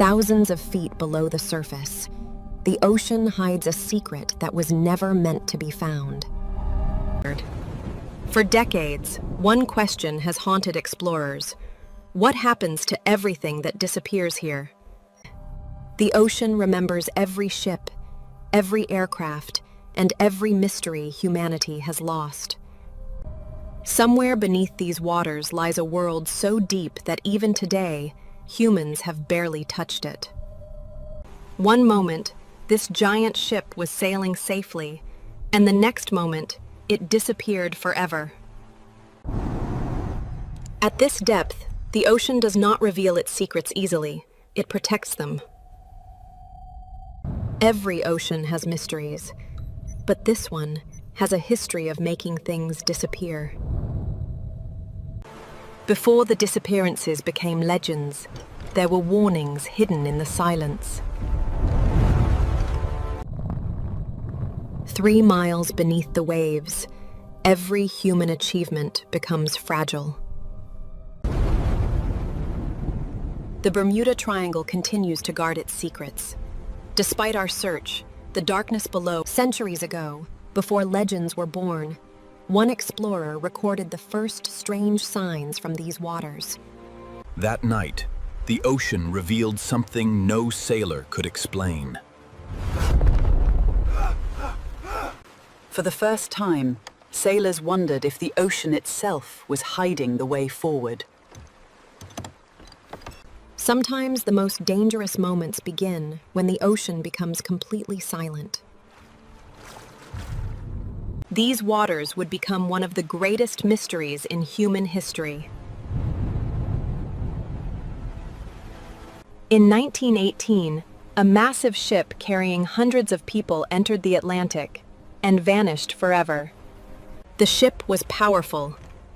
Thousands of feet below the surface, the ocean hides a secret that was never meant to be found. For decades, one question has haunted explorers. What happens to everything that disappears here? The ocean remembers every ship, every aircraft, and every mystery humanity has lost. Somewhere beneath these waters lies a world so deep that even today, humans have barely touched it. One moment, this giant ship was sailing safely, and the next moment, it disappeared forever. At this depth, the ocean does not reveal its secrets easily. It protects them. Every ocean has mysteries, but this one has a history of making things disappear. Before the disappearances became legends, there were warnings hidden in the silence. 3 miles beneath the waves, every human achievement becomes fragile. The Bermuda Triangle continues to guard its secrets. Despite our search, the darkness below, centuries ago, before legends were born, one explorer recorded the first strange signs from these waters. That night, the ocean revealed something no sailor could explain. For the first time, sailors wondered if the ocean itself was hiding the way forward. Sometimes the most dangerous moments begin when the ocean becomes completely silent. These waters would become one of the greatest mysteries in human history. In 1918, a massive ship carrying hundreds of people entered the Atlantic and vanished forever. The ship was powerful,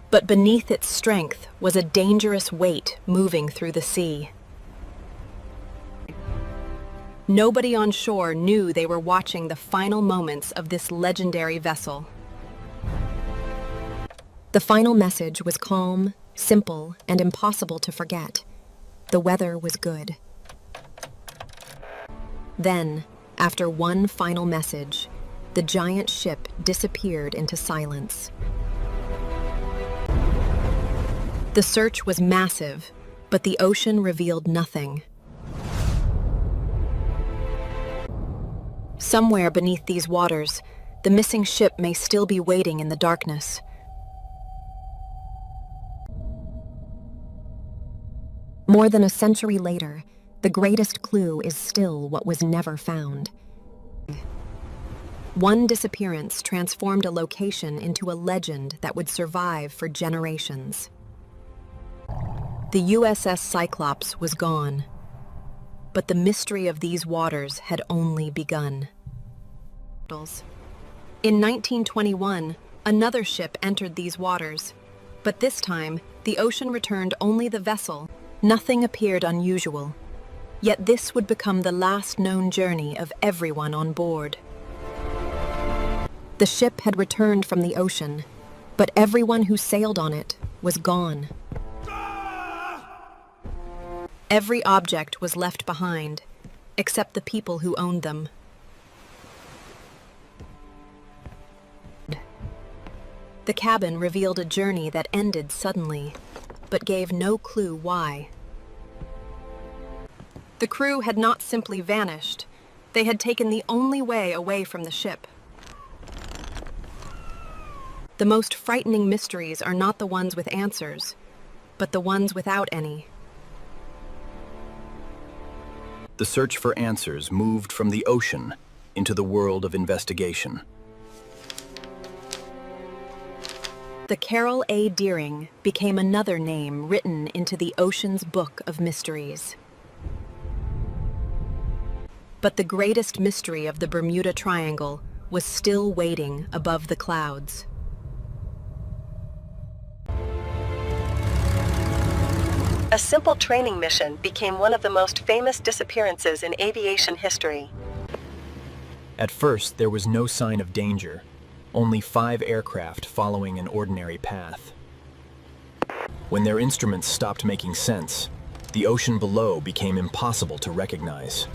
but beneath its strength was a dangerous weight moving through the sea. Nobody on shore knew they were watching the final moments of this legendary vessel. The final message was calm, simple, and impossible to forget. The weather was good. Then, after one final message, the giant ship disappeared into silence. The search was massive, but the ocean revealed nothing. Somewhere beneath these waters, the missing ship may still be waiting in the darkness. More than a century later, the greatest clue is still what was never found. One disappearance transformed a location into a legend that would survive for generations. The USS Cyclops was gone, but the mystery of these waters had only begun. In 1921, another ship entered these waters, but this time, the ocean returned only the vessel. Nothing appeared unusual. Yet this would become the last known journey of everyone on board. The ship had returned from the ocean, but everyone who sailed on it was gone. Every object was left behind, except the people who owned them. The cabin revealed a journey that ended suddenly, but gave no clue why. The crew had not simply vanished. They had taken the only way away from the ship. The most frightening mysteries are not the ones with answers, but the ones without any. The search for answers moved from the ocean into the world of investigation. The Carol A. Deering became another name written into the ocean's book of mysteries. But the greatest mystery of the Bermuda Triangle was still waiting above the clouds. A simple training mission became one of the most famous disappearances in aviation history. At first, there was no sign of danger, only 5 aircraft following an ordinary path. When their instruments stopped making sense, the ocean below became impossible to recognize.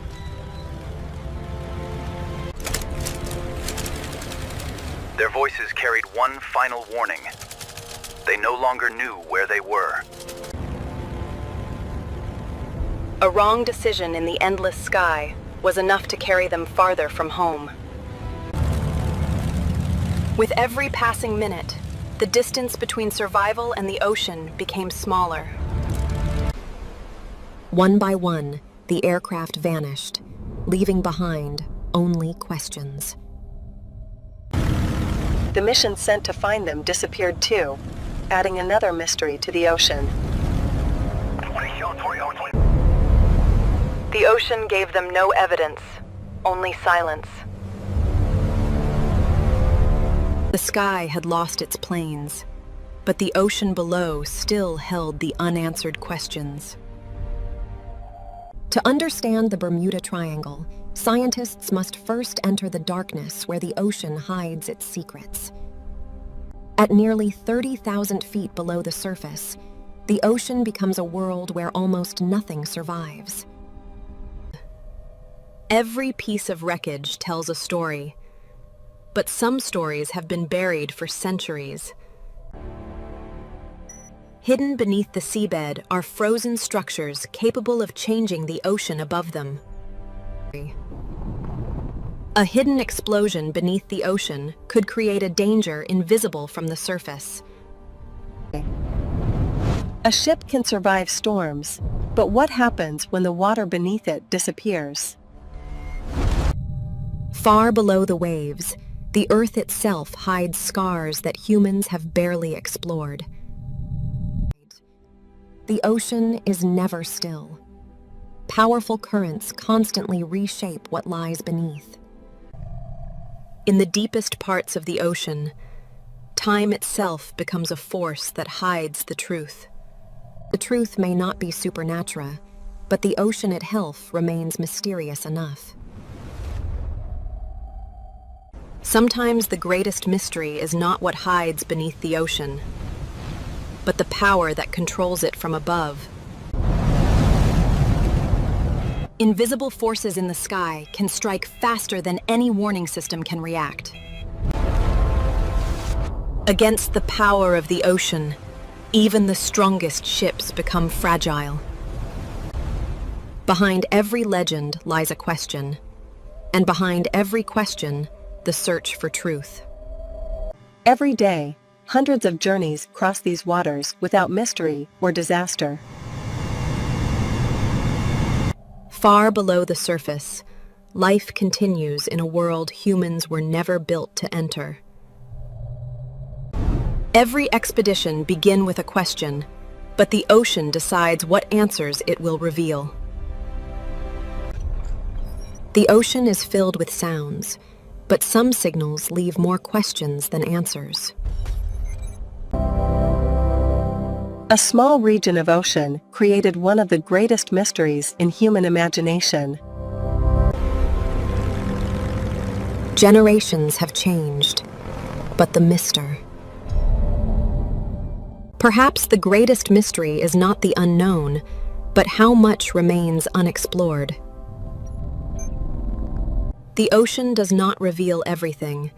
Their voices carried one final warning. They no longer knew where they were. A wrong decision in the endless sky was enough to carry them farther from home. With every passing minute, the distance between survival and the ocean became smaller. One by one, the aircraft vanished, leaving behind only questions. The mission sent to find them disappeared too, adding another mystery to the ocean. The ocean gave them no evidence, only silence. The sky had lost its planes, but the ocean below still held the unanswered questions. To understand the Bermuda Triangle, scientists must first enter the darkness where the ocean hides its secrets. At nearly 30,000 feet below the surface, the ocean becomes a world where almost nothing survives. Every piece of wreckage tells a story, but some stories have been buried for centuries. Hidden beneath the seabed are frozen structures capable of changing the ocean above them. A hidden explosion beneath the ocean could create a danger invisible from the surface. A ship can survive storms, but what happens when the water beneath it disappears? Far below the waves, the Earth itself hides scars that humans have barely explored. The ocean is never still. Powerful currents constantly reshape what lies beneath. In the deepest parts of the ocean, time itself becomes a force that hides the truth. The truth may not be supernatural, but the ocean itself remains mysterious enough. Sometimes the greatest mystery is not what hides beneath the ocean, but the power that controls it from above. Invisible forces in the sky can strike faster than any warning system can react. Against the power of the ocean, even the strongest ships become fragile. Behind every legend lies a question, and behind every question, the search for truth. Every day, hundreds of journeys cross these waters without mystery or disaster. Far below the surface, life continues in a world humans were never built to enter. Every expedition begins with a question, but the ocean decides what answers it will reveal. The ocean is filled with sounds, but some signals leave more questions than answers. A small region of ocean created one of the greatest mysteries in human imagination. Generations have changed, but the mystery. Perhaps the greatest mystery is not the unknown, but how much remains unexplored. The ocean does not reveal everything,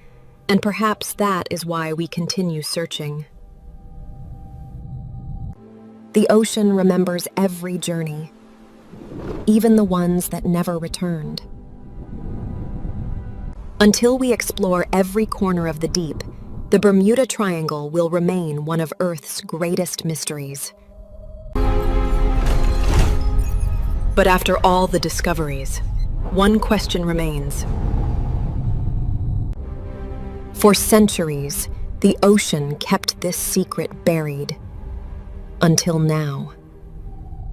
and perhaps that is why we continue searching. The ocean remembers every journey, even the ones that never returned. Until we explore every corner of the deep, the Bermuda Triangle will remain one of Earth's greatest mysteries. But after all the discoveries, one question remains. For centuries, the ocean kept this secret buried. Until now.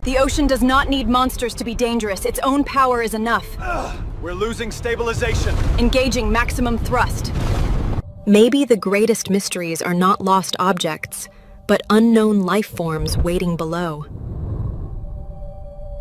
The ocean does not need monsters to be dangerous. Its own power is enough. We're losing stabilization. Engaging maximum thrust. Maybe the greatest mysteries are not lost objects, but unknown life forms waiting below.